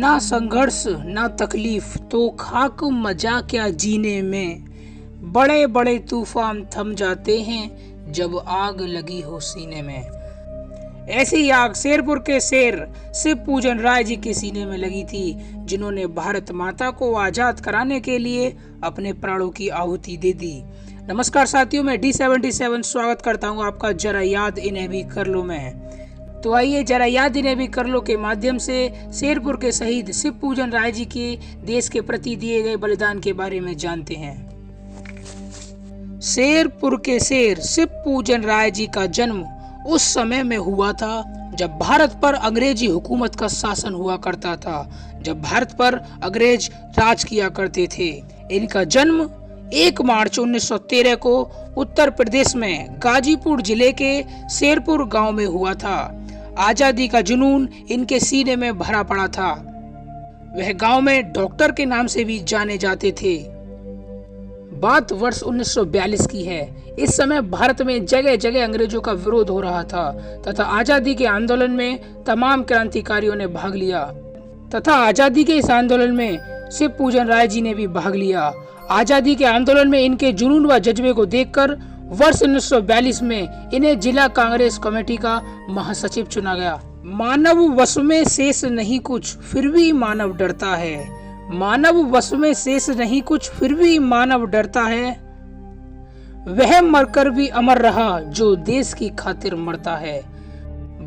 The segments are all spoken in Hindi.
ना संघर्ष ना तकलीफ तो खाक मजा क्या जीने में। बड़े बड़े तूफान थम जाते हैं जब आग लगी हो सीने में। ऐसी आग शेरपुर के शेर शिव पूजन राय जी के सीने में लगी थी, जिन्होंने भारत माता को आजाद कराने के लिए अपने प्राणों की आहुति दे दी। नमस्कार साथियों, मैं D77 स्वागत करता हूं आपका जरा याद इन्हें भी कर लो में। तो आइए जरा याद इन्हें भी कर लो के माध्यम से शेरपुर के शहीद शिव पूजन राय जी के देश के प्रति दिए गए बलिदान के बारे में जानते हैं। शेरपुर के शेर शिव पूजन राय जी का जन्म उस समय में हुआ था जब भारत पर अंग्रेजी हुकूमत का शासन हुआ करता था, जब भारत पर अंग्रेज राज किया करते थे। इनका जन्म 1 मार्च 1913 को उत्तर प्रदेश में गाजीपुर जिले के शेरपुर गांव में हुआ था। आजादी का जुनून इनके सीने में भरा पड़ा था। वह गांव में डॉक्टर के नाम से भी जाने जाते थे। बात वर्ष 1942 की है। इस समय भारत में जगह जगह अंग्रेजों का विरोध हो रहा था तथा आजादी के आंदोलन में तमाम क्रांतिकारियों ने भाग लिया तथा आजादी के इस आंदोलन में शिव पूजन राय जी ने भी भाग लिया। आजादी के आंदोलन में इनके जुनून व जज्बे को देखकर वर्ष 1942 में इन्हें जिला कांग्रेस कमेटी का महासचिव चुना गया। मानव वश में शेष नहीं कुछ फिर भी मानव डरता है। मानव वश में शेष नहीं कुछ फिर भी मानव डरता है। वह मरकर भी अमर रहा जो देश की खातिर मरता है।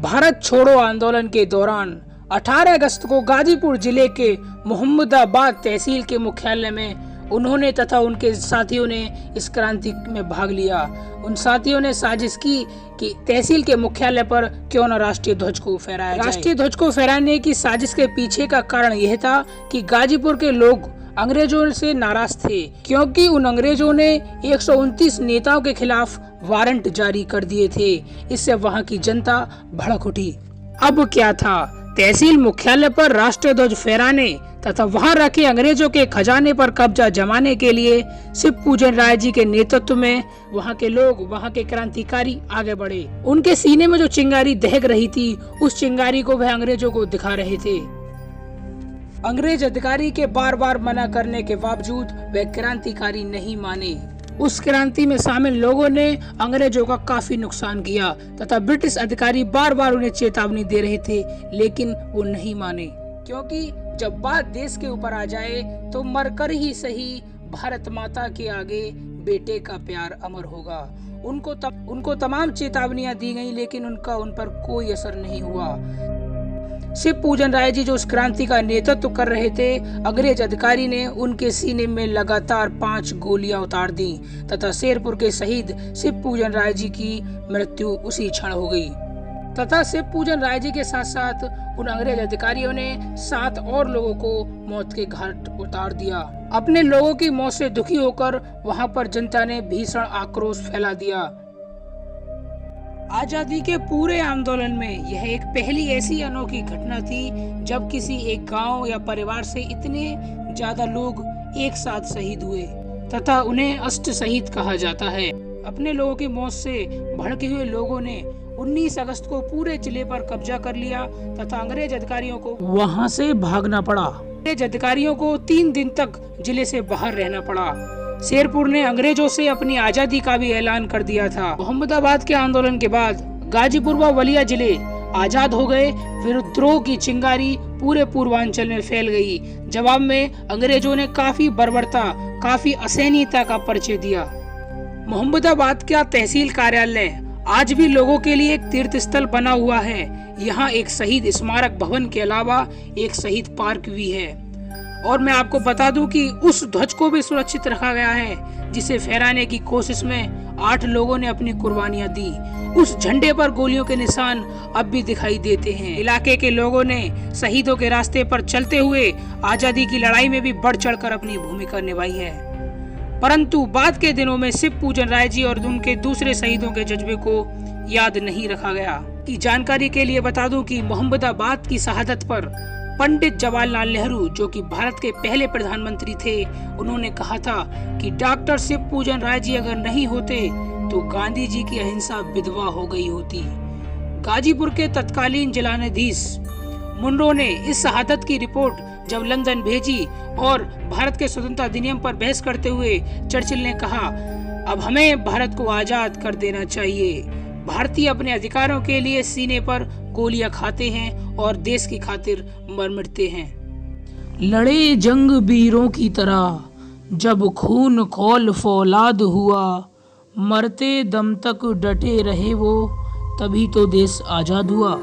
भारत छोड़ो आंदोलन के दौरान 18 अगस्त को गाजीपुर जिले के मोहम्मदाबाद तहसील के मुख्यालय में उन्होंने तथा उनके साथियों ने इस क्रांति में भाग लिया। उन साथियों ने साजिश की कि तहसील के मुख्यालय पर क्यों न राष्ट्रीय ध्वज को फहराया जाए। राष्ट्रीय ध्वज को फहराने की साजिश के पीछे का कारण यह था कि गाजीपुर के लोग अंग्रेजों से नाराज थे, क्योंकि उन अंग्रेजों ने 129 नेताओं के खिलाफ वारंट जारी कर दिए थे। इससे वहां की जनता भड़क उठी। अब क्या था, तहसील मुख्यालय पर राष्ट्रीय ध्वज फहराने तथा वहां रखे अंग्रेजों के खजाने पर कब्जा जमाने के लिए शिव पूजन राय जी के नेतृत्व में वहां के लोग, वहां के क्रांतिकारी आगे बढ़े। उनके सीने में जो चिंगारी दहक रही थी, उस चिंगारी को वह अंग्रेजों को दिखा रहे थे। अंग्रेज अधिकारी के बार बार मना करने के बावजूद वह क्रांतिकारी नहीं माने। उस क्रांति में शामिल लोगों ने अंग्रेजों का काफी नुकसान किया तथा ब्रिटिश अधिकारी बार बार उन्हें चेतावनी दे रहे थे, लेकिन वो नहीं माने, क्योंकि जब बात देश के ऊपर आ जाए तो मरकर ही सही भारत माता के आगे बेटे का प्यार अमर होगा। उनको तमाम चेतावनियां दी गई, लेकिन उनका उन पर कोई असर नहीं हुआ। शिव पूजन राय जी जो उस क्रांति का नेतृत्व कर रहे थे, अंग्रेज अधिकारी ने उनके सीने में लगातार 5 गोलियां उतार दी तथा शेरपुर के शहीद शिव पूजन राय जी की मृत्यु उसी क्षण हो गई। तथा शिव पूजन राय जी के साथ साथ उन अंग्रेज अधिकारियों ने 7 और लोगों को मौत के घाट उतार दिया। अपने लोगों की मौत से दुखी होकर वहां पर जनता ने भीषण आक्रोश फैला दिया। आजादी के पूरे आंदोलन में यह एक पहली ऐसी अनोखी घटना थी जब किसी एक गांव या परिवार से इतने ज्यादा लोग एक साथ शहीद हुए तथा उन्हें अष्ट शहीद कहा जाता है। अपने लोगों की मौत से भड़के हुए लोगों ने 19 अगस्त को पूरे जिले पर कब्जा कर लिया तथा अंग्रेज अधिकारियों को वहां से भागना पड़ा। अंग्रेज अधिकारियों को 3 दिन तक जिले से बाहर रहना पड़ा। शेरपुर ने अंग्रेजों से अपनी आजादी का भी ऐलान कर दिया था। मोहम्मदाबाद के आंदोलन के बाद गाजीपुर व बलिया जिले आजाद हो गए। विद्रोह की चिंगारी पूरे पूर्वांचल में फैल गई। जवाब में अंग्रेजों ने काफी बर्बरता, काफी असहनीयता का परिचय दिया। मोहम्मदाबाद का तहसील कार्यालय आज भी लोगों के लिए एक तीर्थ स्थल बना हुआ है। यहाँ एक शहीद स्मारक भवन के अलावा एक शहीद पार्क भी है। और मैं आपको बता दूं कि उस ध्वज को भी सुरक्षित रखा गया है, जिसे फहराने की कोशिश में 8 लोगों ने अपनी कुर्बानियां दी। उस झंडे पर गोलियों के निशान अब भी दिखाई देते हैं। इलाके के लोगों ने शहीदों के रास्ते पर चलते हुए आजादी की लड़ाई में भी बढ़ चढ़कर अपनी भूमिका निभाई है। परंतु बाद के दिनों में शिव पूजन राय जी और उनके दूसरे शहीदों के जज्बे को याद नहीं रखा गया। की जानकारी के लिए बता दूं कि मोहम्मदाबाद की शहादत पर पंडित जवाहरलाल नेहरू, जो कि भारत के पहले प्रधानमंत्री थे, उन्होंने कहा था कि डॉक्टर शिव पूजन राय जी अगर नहीं होते तो गांधी जी की अहिंसा विधवा हो गई होती। गाजीपुर के तत्कालीन जिलान्यायाधीश मुनरो ने इस शहादत की रिपोर्ट जब लंदन भेजी और भारत के स्वतंत्रता अधिनियम पर बहस करते हुए चर्चिल ने कहा, अब हमें भारत को आजाद कर देना चाहिए। भारतीय अपने अधिकारों के लिए सीने पर गोलियां खाते हैं और देश की खातिर मर मिटते हैं। लड़े जंग वीरों की तरह, जब खून खौल फौलाद हुआ, मरते दम तक डटे रहे वो, तभी तो देश आजाद हुआ।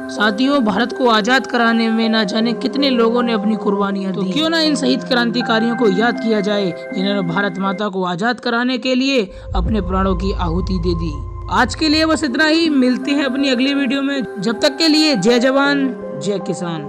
साथियों, भारत को आजाद कराने में ना जाने कितने लोगों ने अपनी कुर्बानियां दी। तो क्यों ना इन शहीद क्रांतिकारियों को याद किया जाए जिन्होंने भारत माता को आजाद कराने के लिए अपने प्राणों की आहुति दे दी। आज के लिए बस इतना ही, मिलते हैं अपनी अगली वीडियो में। जब तक के लिए जय जवान जय किसान।